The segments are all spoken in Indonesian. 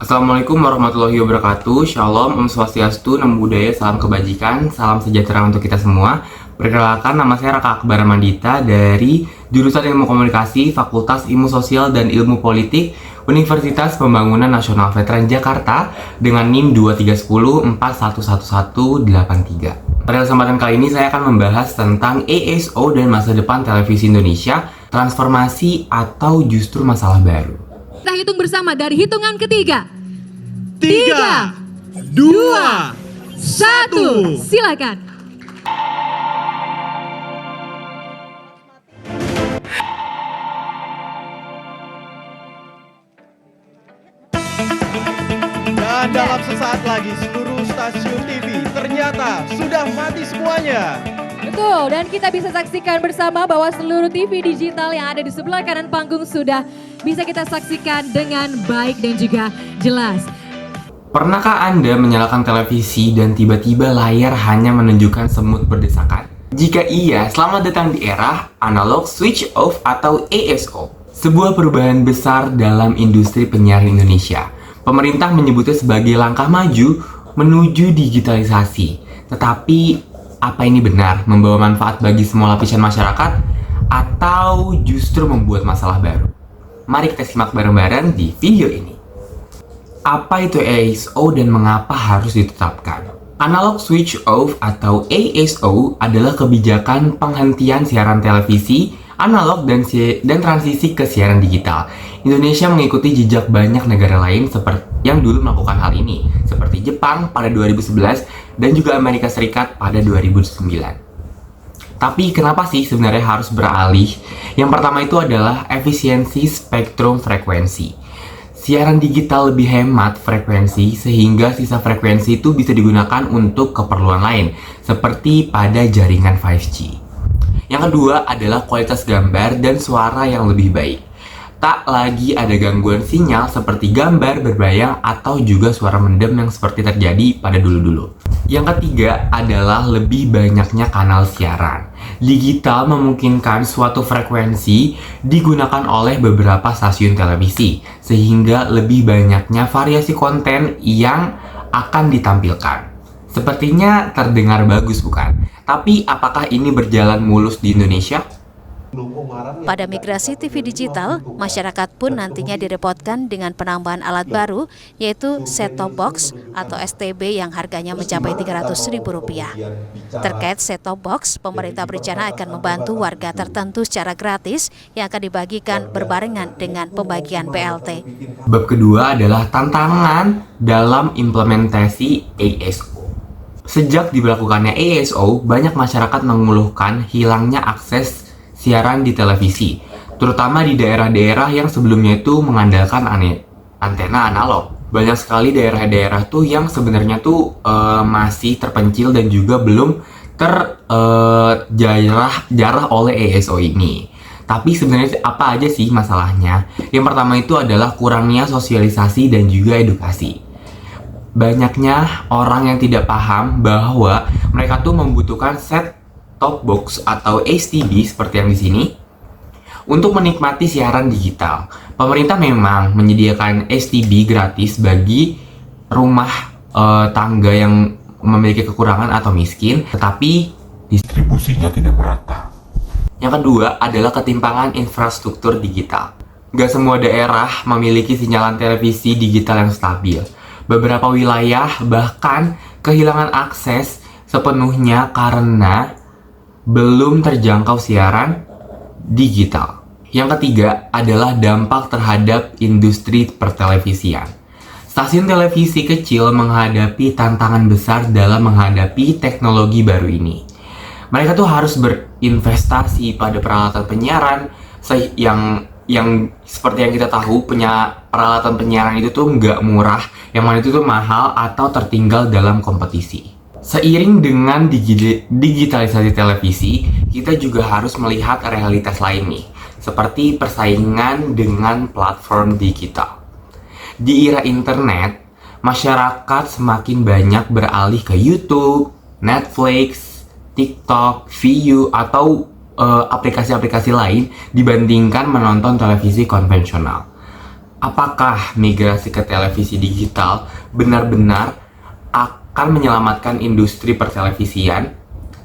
Assalamualaikum warahmatullahi wabarakatuh. Shalom, Om Swastiastu, Namo Buddhaya, salam kebajikan, salam sejahtera untuk kita semua. Perkenalkan, nama saya Raka Akbar Mandita dari jurusan Ilmu Komunikasi, Fakultas Ilmu Sosial dan Ilmu Politik, Universitas Pembangunan Nasional Veteran Jakarta dengan NIM 2310411183. Pada kesempatan kali ini saya akan membahas tentang ASO dan masa depan televisi Indonesia, transformasi atau justru masalah baru. Kita hitung bersama dari hitungan ketiga. 3, 2, 1. Silakan. Dan dalam sesaat lagi seluruh stasiun TV ternyata sudah mati semuanya. Betul, dan kita bisa saksikan bersama bahwa seluruh TV digital yang ada di sebelah kanan panggung sudah bisa kita saksikan dengan baik dan juga jelas. Pernahkah Anda menyalakan televisi dan tiba-tiba layar hanya menunjukkan semut berdesakan? Jika iya, selamat datang di era Analog Switch Off atau ASO. Sebuah perubahan besar dalam industri penyiaran Indonesia. Pemerintah menyebutnya sebagai langkah maju menuju digitalisasi. Tetapi, apa ini benar membawa manfaat bagi semua lapisan masyarakat? Atau justru membuat masalah baru? Mari kita simak bareng-bareng di video ini. Apa itu ASO dan mengapa harus ditetapkan? Analog Switch Off atau ASO adalah kebijakan penghentian siaran televisi analog dan transisi ke siaran digital. Indonesia mengikuti jejak banyak negara lain seperti yang dulu melakukan hal ini, seperti Jepang pada 2011 dan juga Amerika Serikat pada 2009. Tapi kenapa sih sebenarnya harus beralih? Yang pertama itu adalah efisiensi spektrum frekuensi. Siaran digital lebih hemat frekuensi sehingga sisa frekuensi itu bisa digunakan untuk keperluan lain, seperti pada jaringan 5G. Yang kedua adalah kualitas gambar dan suara yang lebih baik. Tak lagi ada gangguan sinyal seperti gambar berbayang atau juga suara mendem yang seperti terjadi pada dulu-dulu. Yang ketiga adalah lebih banyaknya kanal siaran. Digital memungkinkan suatu frekuensi digunakan oleh beberapa stasiun televisi, sehingga lebih banyaknya variasi konten yang akan ditampilkan. Sepertinya terdengar bagus bukan? Tapi apakah ini berjalan mulus di Indonesia? Pada migrasi TV digital, masyarakat pun nantinya direpotkan dengan penambahan alat baru, yaitu set-top box atau STB yang harganya mencapai Rp300.000. Terkait set-top box, pemerintah berencana akan membantu warga tertentu secara gratis yang akan dibagikan berbarengan dengan pembagian BLT. Bab kedua adalah tantangan dalam implementasi ASO. Sejak diberlakukannya ASO, banyak masyarakat mengeluhkan hilangnya akses siaran di televisi, terutama di daerah-daerah yang sebelumnya itu mengandalkan antena analog. Banyak sekali daerah-daerah tuh yang sebenarnya tuh masih terpencil dan juga belum terjarah oleh ASO ini. Tapi sebenarnya apa aja sih masalahnya? Yang pertama itu adalah kurangnya sosialisasi dan juga edukasi. Banyaknya orang yang tidak paham bahwa mereka tuh membutuhkan set-top box atau STB seperti yang di sini untuk menikmati siaran digital. Pemerintah memang menyediakan STB gratis bagi rumah tangga yang memiliki kekurangan atau miskin, tetapi distribusinya tidak merata. Yang kedua adalah ketimpangan infrastruktur digital. Gak semua daerah memiliki sinyalan televisi digital yang stabil. Beberapa wilayah bahkan kehilangan akses sepenuhnya karena belum terjangkau siaran digital. Yang ketiga adalah dampak terhadap industri pertelevisian. Stasiun televisi kecil menghadapi tantangan besar dalam menghadapi teknologi baru ini. Mereka tuh harus berinvestasi pada peralatan penyiaran yang seperti yang kita tahu, peralatan penyiaran itu tuh nggak murah, yang mana itu tuh mahal atau tertinggal dalam kompetisi. Seiring dengan digitalisasi televisi, kita juga harus melihat realitas lain nih, seperti persaingan dengan platform digital. Di era internet, masyarakat semakin banyak beralih ke YouTube, Netflix, TikTok, Viu, atau aplikasi-aplikasi lain dibandingkan menonton televisi konvensional. apakah migrasi ke televisi digital benar-benar akan menyelamatkan industri pertelevisian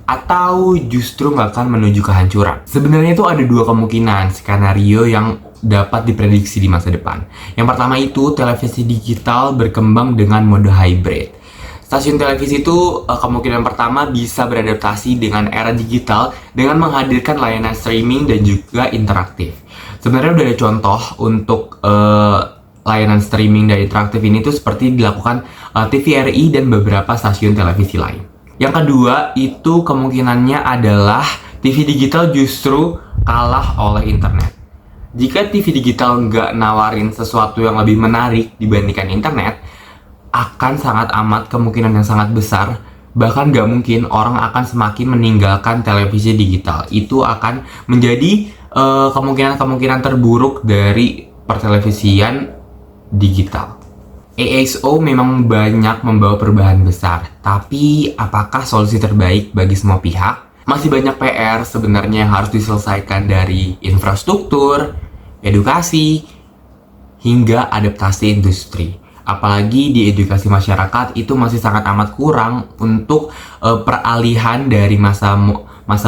atau justru akan menuju kehancuran? Sebenarnya itu ada dua kemungkinan skenario yang dapat diprediksi di masa depan. Yang pertama itu televisi digital berkembang dengan mode hybrid. Stasiun televisi itu kemungkinan pertama bisa beradaptasi dengan era digital dengan menghadirkan layanan streaming dan juga interaktif. Sebenarnya udah ada contoh untuk layanan streaming dan interaktif ini tuh seperti dilakukan TVRI dan beberapa stasiun televisi lain. Yang kedua itu kemungkinannya adalah TV digital justru kalah oleh internet. Jika TV digital nggak nawarin sesuatu yang lebih menarik dibandingkan internet, akan sangat amat kemungkinan yang sangat besar, bahkan nggak mungkin orang akan semakin meninggalkan televisi digital. Itu akan menjadi kemungkinan-kemungkinan terburuk dari pertelevisian digital. ASO memang banyak membawa perubahan besar, tapi apakah solusi terbaik bagi semua pihak? Masih banyak PR sebenarnya yang harus diselesaikan dari infrastruktur, edukasi, hingga adaptasi industri. Apalagi di edukasi masyarakat itu masih sangat amat kurang untuk peralihan dari masa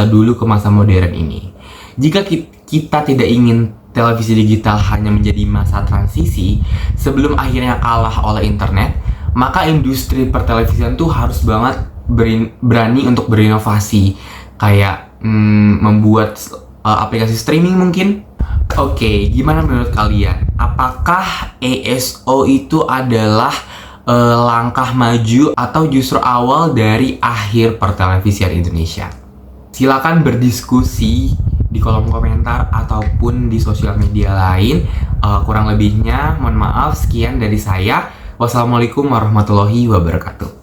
dulu ke masa modern ini. Jika kita tidak ingin televisi digital hanya menjadi masa transisi sebelum akhirnya kalah oleh internet, maka industri pertelevisian tuh harus banget berani untuk berinovasi, kayak membuat aplikasi streaming mungkin. Oke, gimana menurut kalian? Apakah ASO itu adalah langkah maju atau justru awal dari akhir pertelevisian Indonesia? Silakan berdiskusi di kolom komentar ataupun di sosial media lain. Kurang lebihnya, mohon maaf. Sekian dari saya. Wassalamualaikum warahmatullahi wabarakatuh.